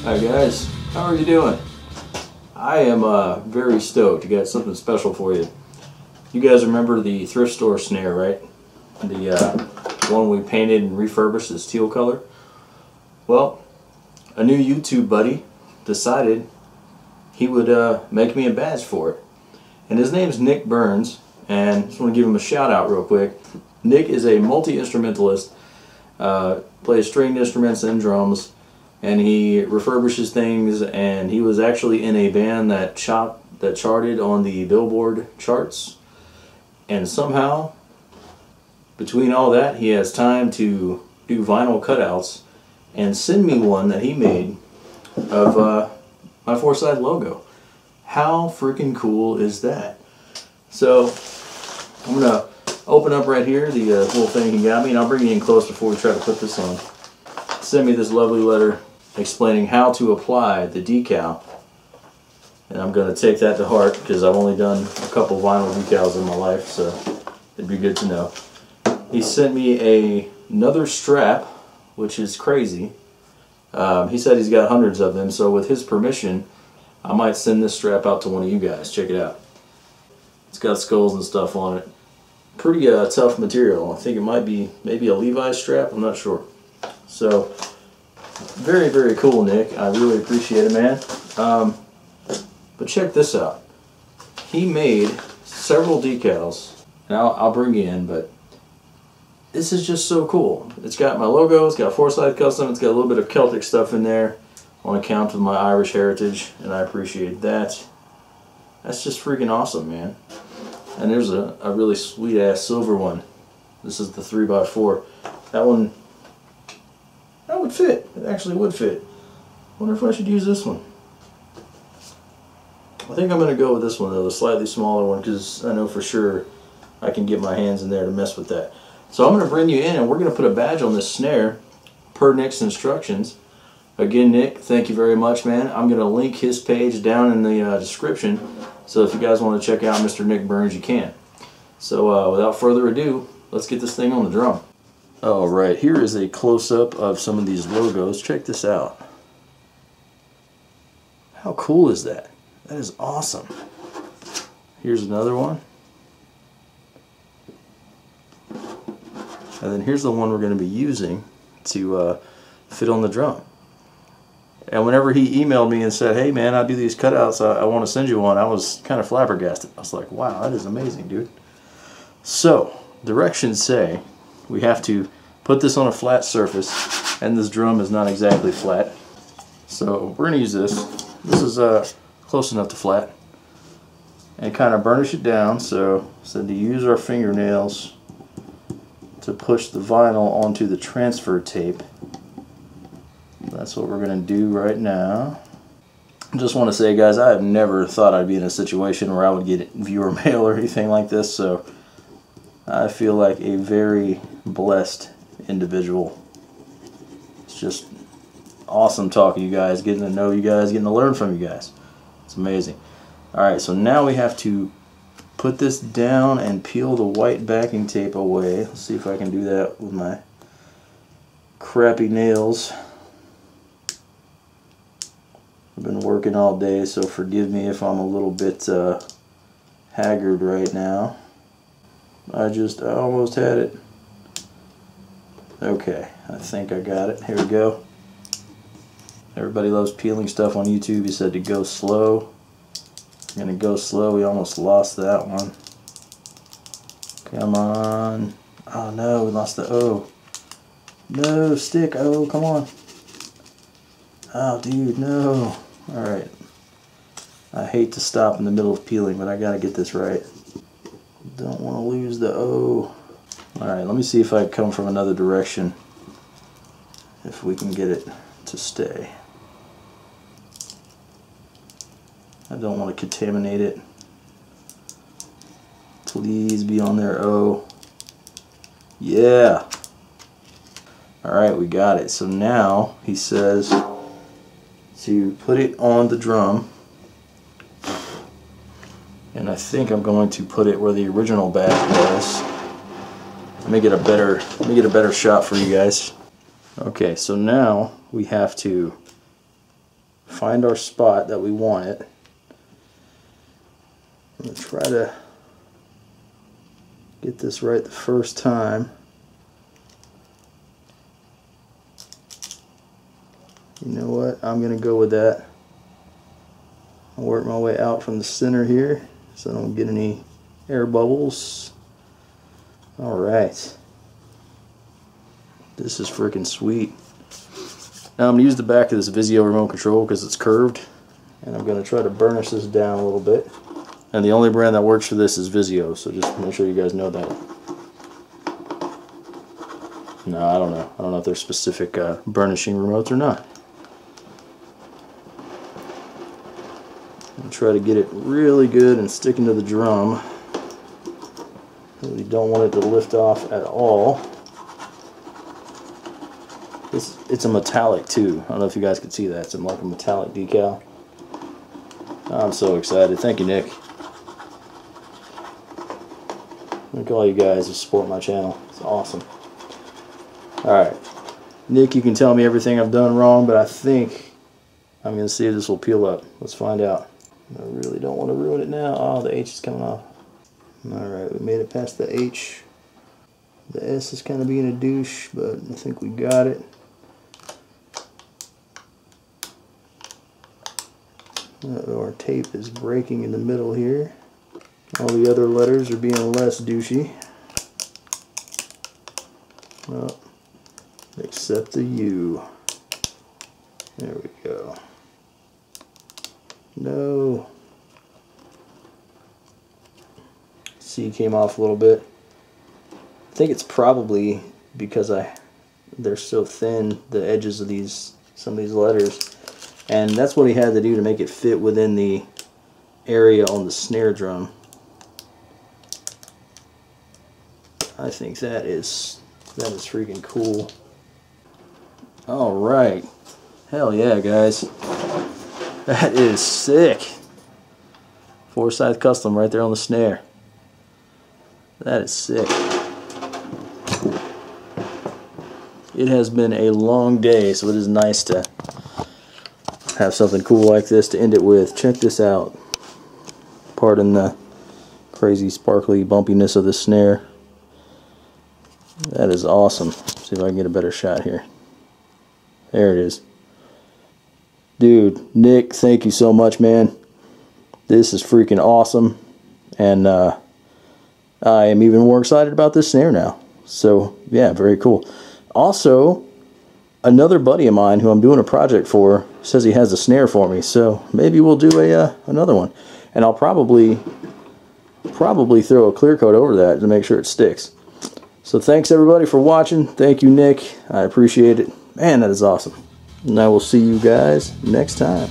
Hi guys, how are you doing? I am very stoked to get something special for you. You guys remember the thrift store Snare, right? The one we painted and refurbished this teal color? Well, a new YouTube buddy decided he would make me a badge for it. And his name's Nick Burns, and I just want to give him a shout out real quick. Nick is a multi-instrumentalist, plays stringed instruments and drums, and he refurbishes things, and he was actually in a band that charted on the Billboard charts. And somehow, between all that, he has time to do vinyl cutouts and send me one that he made of my Foresight logo. How freaking cool is that? So I'm gonna open up right here the little thing he got me, and I'll bring you in close before we try to put this on. Send me this lovely letter explaining how to apply the decal, and I'm going to take that to heart because I've only done a couple vinyl decals in my life, so it'd be good to know. He sent me another strap, which is crazy. He said he's got hundreds of them, so with his permission I might send this strap out to one of you guys. Check it out. It's got skulls and stuff on it. Pretty tough material. I think it might be maybe a Levi's strap, I'm not sure. So very, very cool, Nick. I really appreciate it, man. But check this out. He made several decals, and I'll bring you in, but this is just so cool. It's got my logo, it's got Foresight Custom, it's got a little bit of Celtic stuff in there on account of my Irish heritage, and I appreciate that. That's just freaking awesome, man. And there's a really sweet ass silver one. This is the 3x4. That one, that would fit. It actually would fit. Wonder if I should use this one. I think I'm going to go with this one though, the slightly smaller one, because I know for sure I can get my hands in there to mess with that. So I'm going to bring you in and we're going to put a badge on this snare per Nick's instructions. Again, Nick, thank you very much, man. I'm going to link his page down in the description, so if you guys want to check out Mr. Nick Burns, you can. So without further ado, let's get this thing on the drum. Alright, here is a close-up of some of these logos. Check this out. How cool is that? That is awesome. Here's another one. And then here's the one we're going to be using to fit on the drum. And whenever he emailed me and said, hey man, I do these cutouts, I want to send you one, I was kind of flabbergasted. I was like, wow, that is amazing, dude. So, directions say we have to put this on a flat surface, and this drum is not exactly flat. So we're going to use this. This is close enough to flat. And kind of burnish it down, so to use our fingernails to push the vinyl onto the transfer tape. That's what we're going to do right now. I just want to say, guys, I have never thought I'd be in a situation where I would get viewer mail or anything like this, so I feel like a very blessed individual. It's just awesome talking to you guys, getting to know you guys, getting to learn from you guys. It's amazing. Alright, so now we have to put this down and peel the white backing tape away. Let's see if I can do that with my crappy nails. I've been working all day, so forgive me if I'm a little bit haggard right now. I almost had it. Okay, I think I got it. Here we go. Everybody loves peeling stuff on YouTube. He said to go slow. I'm gonna go slow. We almost lost that one. Come on. Oh no, we lost the O. No, stick. Oh, come on. Oh, dude, no. Alright. I hate to stop in the middle of peeling, but I gotta get this right. Don't want to lose the O. Alright, let me see if I come from another direction. If we can get it to stay. I don't want to contaminate it. Please be on there, O. Yeah. Alright, we got it. So now he says to put it on the drum, and I think I'm going to put it where the original badge was. Let me get a better shot for you guys. Okay, so now we have to find our spot that we want it. I'm going to try to get this right the first time. You know what? I'm going to go with that. I'll work my way out from the center here so I don't get any air bubbles. Alright. This is freaking sweet. Now I'm going to use the back of this Vizio remote control because it's curved. And I'm going to try to burnish this down a little bit. And the only brand that works for this is Vizio, so just make sure you guys know that. No, I don't know. I don't know if there's specific burnishing remotes or not. Try to get it really good and stick into the drum. We don't want it to lift off at all. It's a metallic too. I don't know if you guys can see that. It's like a metallic decal. I'm so excited. Thank you, Nick. Thank all you guys who support my channel. It's awesome. Alright. Nick, you can tell me everything I've done wrong, but I think I'm going to see if this will peel up. Let's find out. I really don't want to ruin it now. Oh, the H is coming off. Alright, we made it past the H. The S is kind of being a douche, but I think we got it. Our tape is breaking in the middle here. All the other letters are being less douchey. Well, except the U. There we go. No. C came off a little bit. I think it's probably because they're so thin, the edges of some of these letters. And that's what he had to do to make it fit within the area on the snare drum. I think that is freaking cool. Alright. Hell yeah, guys. That is sick. 4-side custom right there on the snare. That is sick. It has been a long day, so it is nice to have something cool like this to end it with. Check this out. Pardon the crazy sparkly bumpiness of the snare. That is awesome. Let's see if I can get a better shot here. There it is. Dude, Nick, thank you so much, man. This is freaking awesome. And I am even more excited about this snare now. So, yeah, very cool. Also, another buddy of mine who I'm doing a project for says he has a snare for me. So, maybe we'll do another one. And I'll probably throw a clear coat over that to make sure it sticks. So, thanks everybody for watching. Thank you, Nick. I appreciate it. Man, that is awesome. And I will see you guys next time.